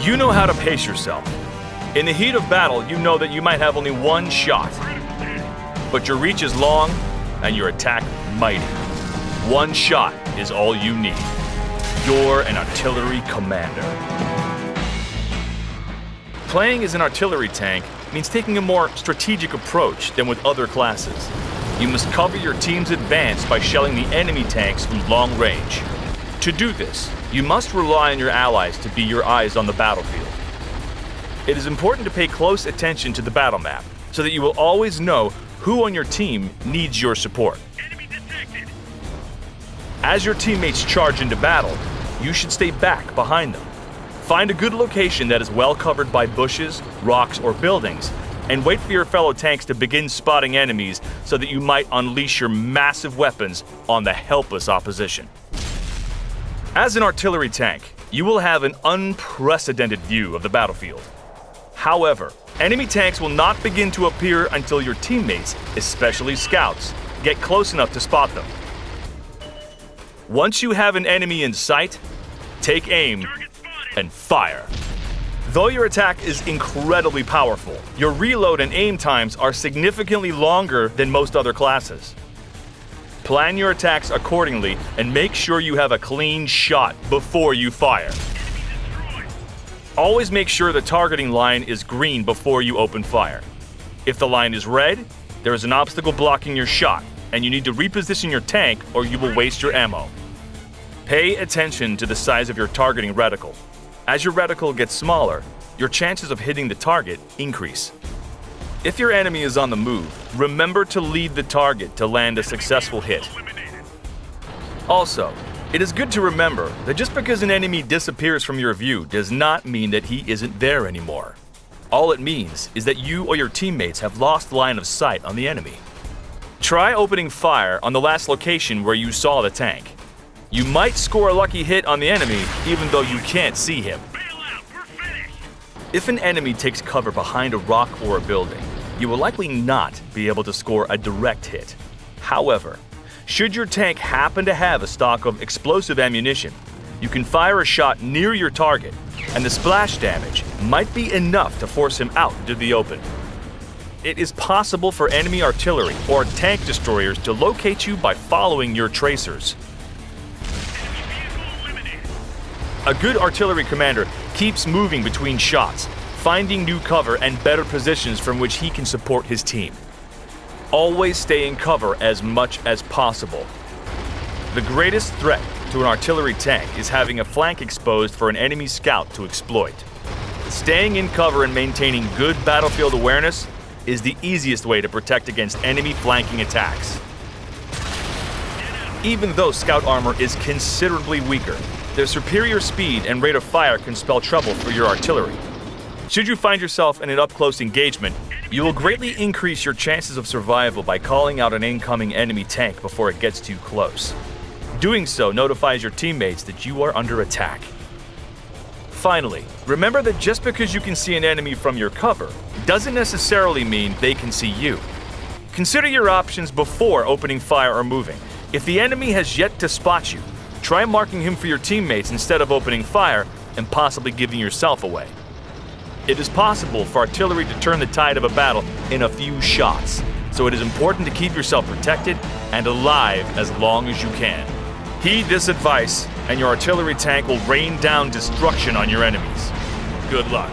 You know how to pace yourself. In the heat of battle, you know that you might have only one shot. But your reach is long and your attack mighty. One shot is all you need. You're an artillery commander. Playing as an artillery tank means taking a more strategic approach than with other classes. You must cover your team's advance by shelling the enemy tanks from long range. To do this, you must rely on your allies to be your eyes on the battlefield. It is important to pay close attention to the battle map so that you will always know who on your team needs your support. Enemy detected. As your teammates charge into battle, you should stay back behind them. Find a good location that is well covered by bushes, rocks, or buildings, and wait for your fellow tanks to begin spotting enemies so that you might unleash your massive weapons on the helpless opposition. As an artillery tank, you will have an unprecedented view of the battlefield. However, enemy tanks will not begin to appear until your teammates, especially scouts, get close enough to spot them. Once you have an enemy in sight, take aim and fire. Though your attack is incredibly powerful, your reload and aim times are significantly longer than most other classes. Plan your attacks accordingly and make sure you have a clean shot before you fire. Always make sure the targeting line is green before you open fire. If the line is red, there is an obstacle blocking your shot, and you need to reposition your tank or you will waste your ammo. Pay attention to the size of your targeting reticle. As your reticle gets smaller, your chances of hitting the target increase. If your enemy is on the move, remember to lead the target to land a successful hit. Also, it is good to remember that just because an enemy disappears from your view does not mean that he isn't there anymore. All it means is that you or your teammates have lost line of sight on the enemy. Try opening fire on the last location where you saw the tank. You might score a lucky hit on the enemy even though you can't see him. If an enemy takes cover behind a rock or a building, you will likely not be able to score a direct hit. However, should your tank happen to have a stock of explosive ammunition, you can fire a shot near your target, and the splash damage might be enough to force him out into the open. It is possible for enemy artillery or tank destroyers to locate you by following your tracers. A good artillery commander keeps moving between shots, finding new cover and better positions from which he can support his team. Always stay in cover as much as possible. The greatest threat to an artillery tank is having a flank exposed for an enemy scout to exploit. Staying in cover and maintaining good battlefield awareness is the easiest way to protect against enemy flanking attacks. Even though scout armor is considerably weaker, their superior speed and rate of fire can spell trouble for your artillery. Should you find yourself in an up-close engagement, you will greatly increase your chances of survival by calling out an incoming enemy tank before it gets too close. Doing so notifies your teammates that you are under attack. Finally, remember that just because you can see an enemy from your cover doesn't necessarily mean they can see you. Consider your options before opening fire or moving. If the enemy has yet to spot you, try marking him for your teammates instead of opening fire and possibly giving yourself away. It is possible for artillery to turn the tide of a battle in a few shots, so it is important to keep yourself protected and alive as long as you can. Heed this advice, and your artillery tank will rain down destruction on your enemies. Good luck.